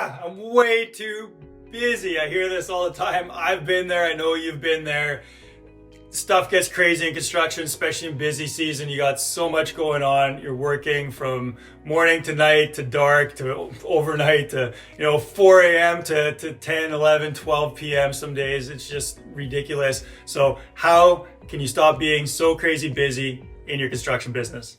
I'm way too busy. I hear this all the time. I've been there. I know you've been there. Stuff gets crazy in construction, especially in busy season. You got so much going on. You're working from morning to night to dark to overnight to 4 a.m. to 10, 11, 12 p.m. some days. It's just ridiculous. So how can you stop being so crazy busy in your construction business?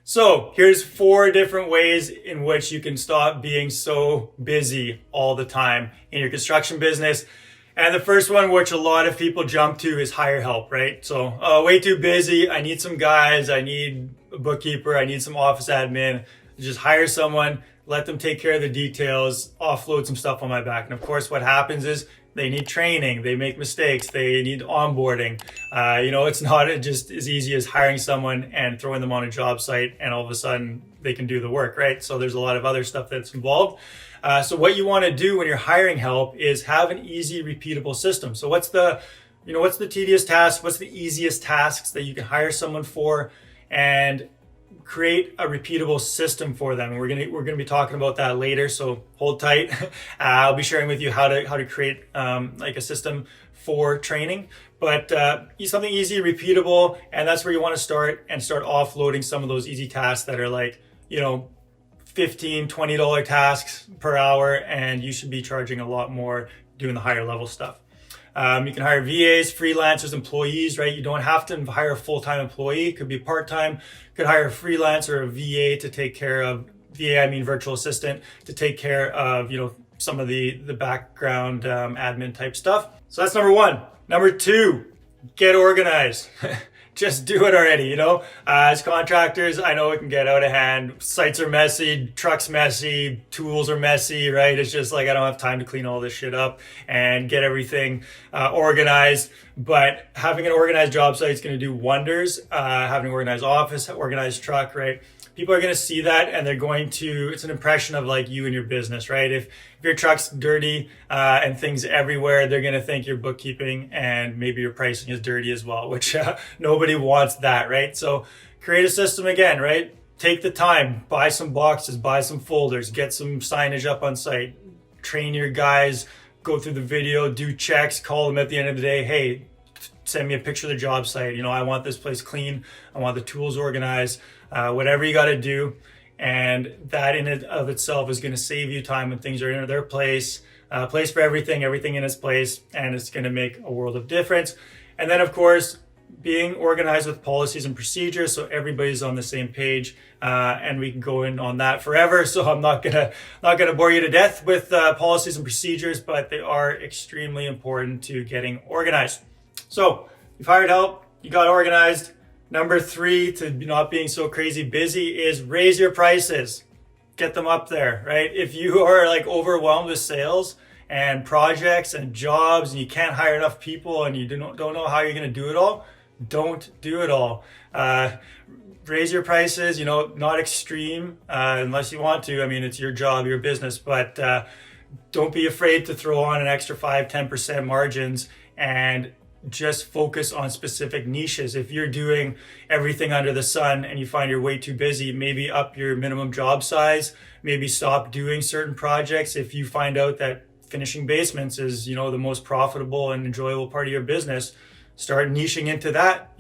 So here's 4 different ways in which you can stop being so busy all the time in your construction business. And the first one, which a lot of people jump to, is hire help, right? So way too busy. I need some guys. I need a bookkeeper. I need some office admin. Just hire someone, let them take care of the details, offload some stuff on my back. And of course, what happens is they need training, they make mistakes, they need onboarding. It's not just as easy as hiring someone and throwing them on a job site and all of a sudden they can do the work, right? So there's a lot of other stuff that's involved. So what you want to do when you're hiring help is have an easy, repeatable system. So what's the tedious task? What's the easiest tasks that you can hire someone for, and create a repeatable system for them. And we're gonna be talking about that later, so hold tight. I'll be sharing with you how to create like a system for training, but something easy, repeatable, and that's where you want to start offloading some of those easy tasks that are like $15, $20 tasks per hour, and you should be charging a lot more doing the higher level stuff. You can hire VAs, freelancers, employees, right? You don't have to hire a full-time employee. It could be part-time. You could hire a freelancer or a VA to take care of, virtual assistant, to take care of, some of the background admin type stuff. So that's number 1. Number 2, get organized. Just do it already, As contractors, I know it can get out of hand. Sites are messy, trucks messy, tools are messy, right? It's just like I don't have time to clean all this shit up and get everything organized. But having an organized job site is going to do wonders. Having an organized office, organized truck, right? People are going to see that and it's an impression of like you and your business, right? If your truck's dirty and things everywhere, they're going to think your bookkeeping and maybe your pricing is dirty as well, which nobody wants that, right? So create a system again, right? Take the time, buy some boxes, buy some folders, get some signage up on site, train your guys, go through the video, do checks, call them at the end of the day. Hey, send me a picture of the job site. I want this place clean. I want the tools organized. Whatever you got to do, and that in and of itself is going to save you time when things are in their place, place for everything in its place, and it's going to make a world of difference. And then, of course, being organized with policies and procedures, so everybody's on the same page, and we can go in on that forever. So I'm not gonna bore you to death with policies and procedures, but they are extremely important to getting organized. So you've hired help, you got organized. Number 3 to not being so crazy busy is raise your prices. Get them up there, right? If you are like overwhelmed with sales and projects and jobs and you can't hire enough people and you don't know how you're going to do it all, don't do it all. Raise your prices, not extreme unless you want to. I mean, it's your job, your business, but don't be afraid to throw on an extra 5-10% margins and just focus on specific niches. If you're doing everything under the sun and you find you're way too busy, maybe up your minimum job size, maybe stop doing certain projects. If you find out that finishing basements is, the most profitable and enjoyable part of your business, start niching into that,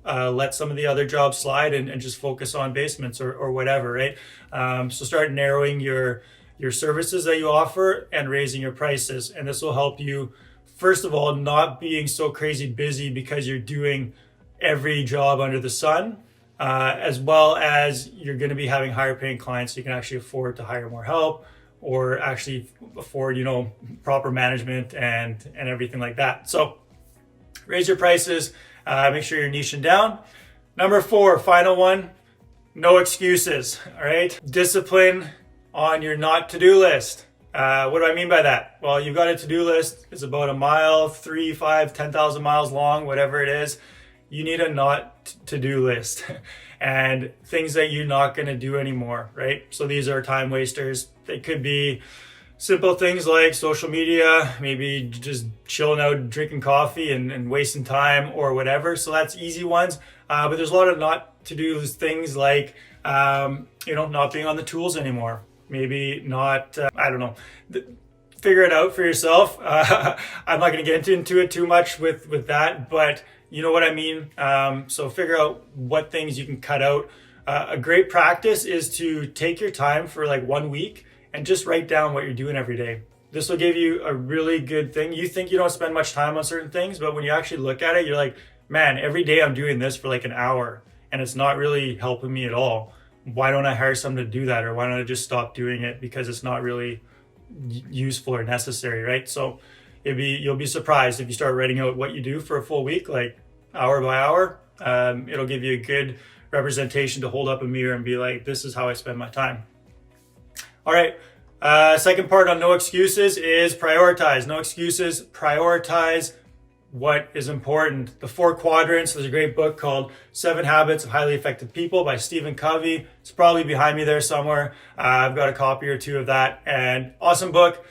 let some of the other jobs slide and just focus on basements or whatever, right? So start narrowing your services that you offer and raising your prices. And this will help you, first of all, not being so crazy busy because you're doing every job under the sun, as well as you're going to be having higher paying clients, so you can actually afford to hire more help or actually afford, proper management and everything like that. So raise your prices, make sure you're niching down. Number 4, final one, no excuses, all right? Discipline on your not to-do list. What do I mean by that? Well, you've got a to-do list. It's about a mile, 3, 5, 10,000 miles long, whatever it is. You need a not to-do list and things that you're not going to do anymore, right? So these are time wasters. They could be simple things like social media, maybe just chilling out, drinking coffee and wasting time or whatever. So that's easy ones. But there's a lot of not to do things like, not being on the tools anymore. Maybe not, I don't know. Figure it out for yourself. I'm not going to get into it too much with that, but you know what I mean. So figure out what things you can cut out. A great practice is to take your time for like 1 week and just write down what you're doing every day. This will give you a really good thing. You think you don't spend much time on certain things, but when you actually look at it, you're like, man, every day I'm doing this for like an hour and it's not really helping me at all. Why don't I hire someone to do that? Or why don't I just stop doing it because it's not really useful or necessary, right? So you'll be surprised if you start writing out what you do for a full week, like hour by hour. It'll give you a good representation to hold up a mirror and be like, this is how I spend my time. All right. Second part on no excuses is prioritize. No excuses, prioritize what is important. The 4 quadrants. There's a great book called 7 Habits of Highly Effective People by Stephen Covey. It's probably behind me there somewhere. I've got a copy or 2 of that, and awesome book.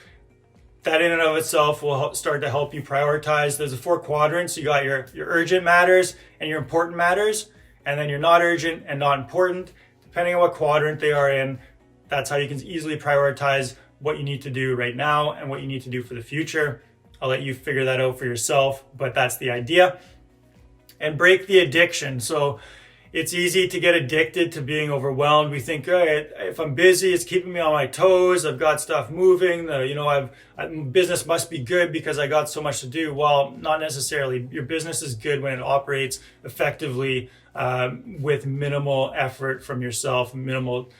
That in and of itself will start to help you prioritize. There's the 4 quadrants. You got your urgent matters and your important matters, and then your not urgent and not important. Depending on what quadrant they are in, that's how you can easily prioritize what you need to do right now and what you need to do for the future. I'll let you figure that out for yourself, but that's the idea. And break the addiction. So it's easy to get addicted to being overwhelmed. We think, if I'm busy, it's keeping me on my toes. I've got stuff moving. Business must be good because I got so much to do. Well, not necessarily. Your business is good when it operates effectively with minimal effort from yourself, minimal,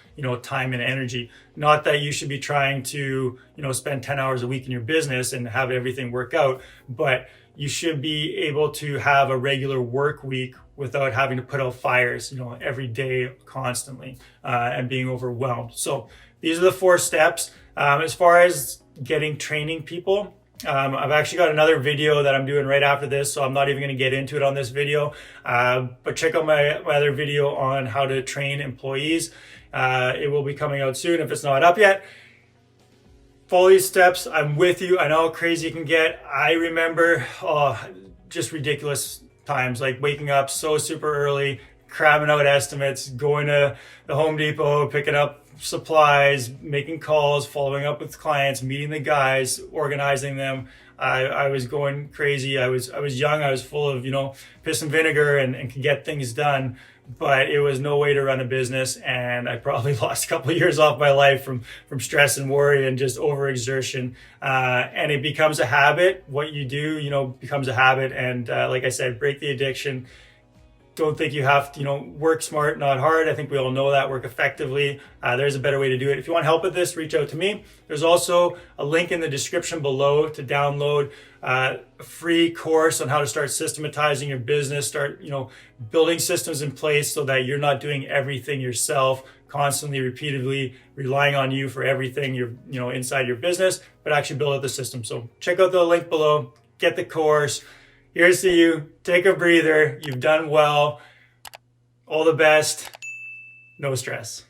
time and energy. Not that you should be trying to, spend 10 hours a week in your business and have everything work out, but you should be able to have a regular work week without having to put out fires, every day constantly, and being overwhelmed. So these are the 4 steps. As far as getting training people, I've actually got another video that I'm doing right after this, so I'm not even going to get into it on this video. But check out my other video on how to train employees. It will be coming out soon if it's not up yet. Follow these steps. I'm with you. I know how crazy it can get. I remember just ridiculous times, like waking up so super early, cramming out estimates, going to the Home Depot, picking up supplies, making calls, following up with clients, meeting the guys, organizing them. I was going crazy. I was young. I was full of, piss and vinegar and could get things done, but it was no way to run a business. And I probably lost a couple of years off my life from stress and worry and just overexertion. And it becomes a habit. What you do, becomes a habit. And like I said, break the addiction. Don't think you have to, work smart, not hard. I think we all know that. Work effectively. There's a better way to do it. If you want help with this, reach out to me. There's also a link in the description below to download a free course on how to start systematizing your business, start, building systems in place so that you're not doing everything yourself, constantly, repeatedly relying on you for everything you're, inside your business, but actually build out the system. So check out the link below, get the course. Here's to you. Take a breather. You've done well. All the best. No stress.